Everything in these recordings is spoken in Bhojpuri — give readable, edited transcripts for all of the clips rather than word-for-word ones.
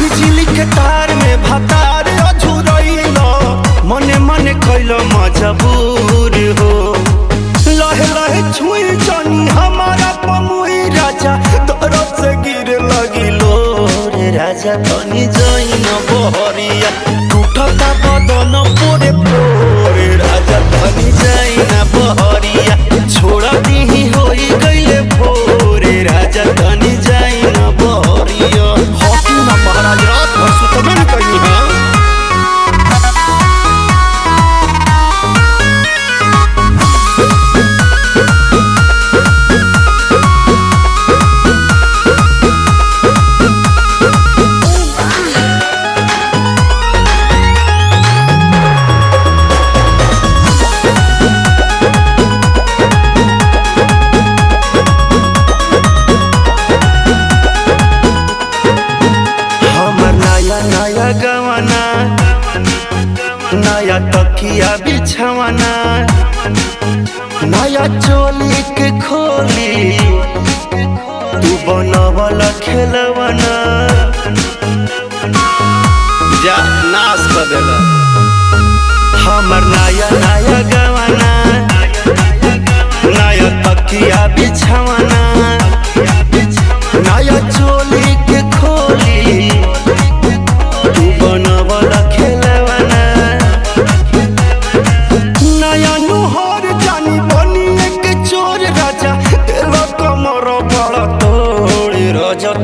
बिजली के तार में भतार अझुरैल मने मने कैल मजबूर हो लहे लहे छुई जानी हमारा पमुई राजा तरफ से गिर लगिलो रे राजा तनी जाइन बहरिया टूटता बदन पोरे पोरे राजा तनी जाइन बहरिया छोड़ा दीही होई गइले भोरे राजा तनी जाइन बहरिया हॉकी ना महाराज रात भर सुतबे न कहीं हां नया गवाना नया तकिया बिछवाना नया चोली के खोली तू बनवल खेलवाना जा नाश कर देला हमर नया नया गवाना नया तकिया बिछवाना नया चोली के खोली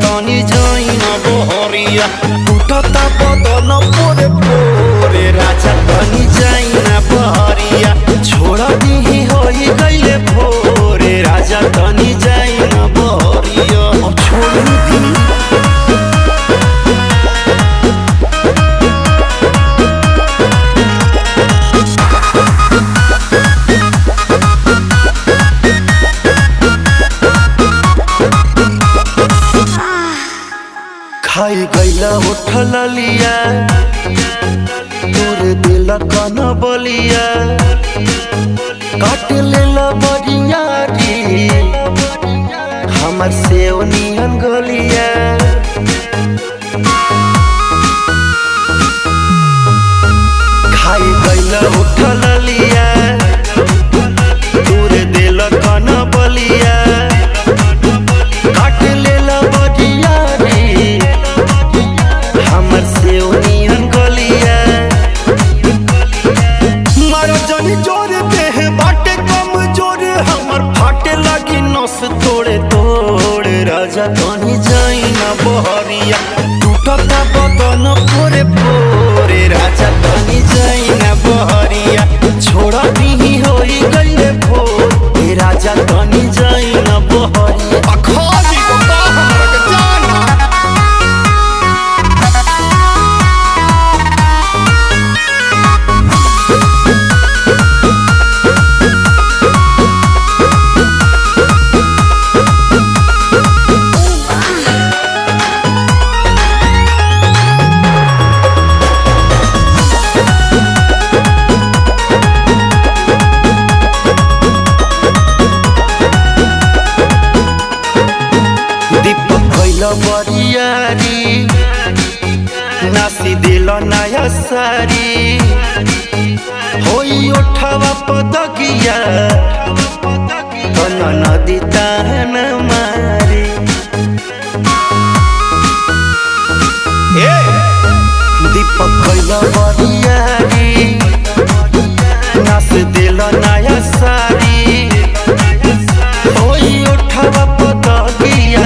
तनी जाइन बहरिया टूटता बदन पोरे पोरे राजा तनी जाइन बहरिया छोड़ा दीही होई गइले भोरे राजा तनी जाइन बहरिया अब छोड़ दी खाई गैला उठल लिया तोरे दिल कन बलिया काट लेला बरियारी हमर सेव नियन गलिया खाई गैला उठल लिया तोरे दिल कन बलिया काट लेला बरियारी हमर से उनियन गलिया मारो जनी जोर देह बाटे कम जोर हमर फाटे लगी नस तोड़े तोड़े राजा तनी जाइन बहरिया टूटता बदन पोरे पोरे राजा तनी जाइन बहरिया छोड़ा दीही होई गइले भोर राजा तनी जाइन बहरिया अखाजी को का हमरा के जाना बरियारी नासी दिल नया सारी होई उठवा पदगिया तन नदी तान मारी दीपक कैल बरियारी नास दिल नया सारी होई उठवा पदगिया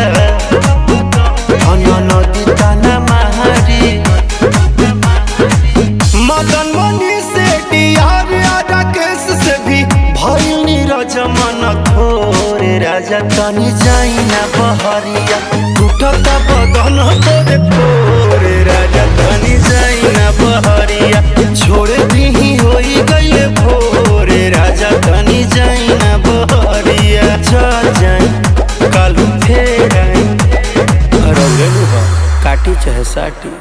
मदन मनी से डियार राकेश से भी भइल नीरज मन थोरे राजा तनी जाइन बहरिया टूटता बदन तोरे पोरे राजा तनी जाइन बहरिया छोड़ दीही होई गइले भोरे राजा तनी जाइन बहरिया चल जाई कालू फेर आई रौले काटी चाहे साटी।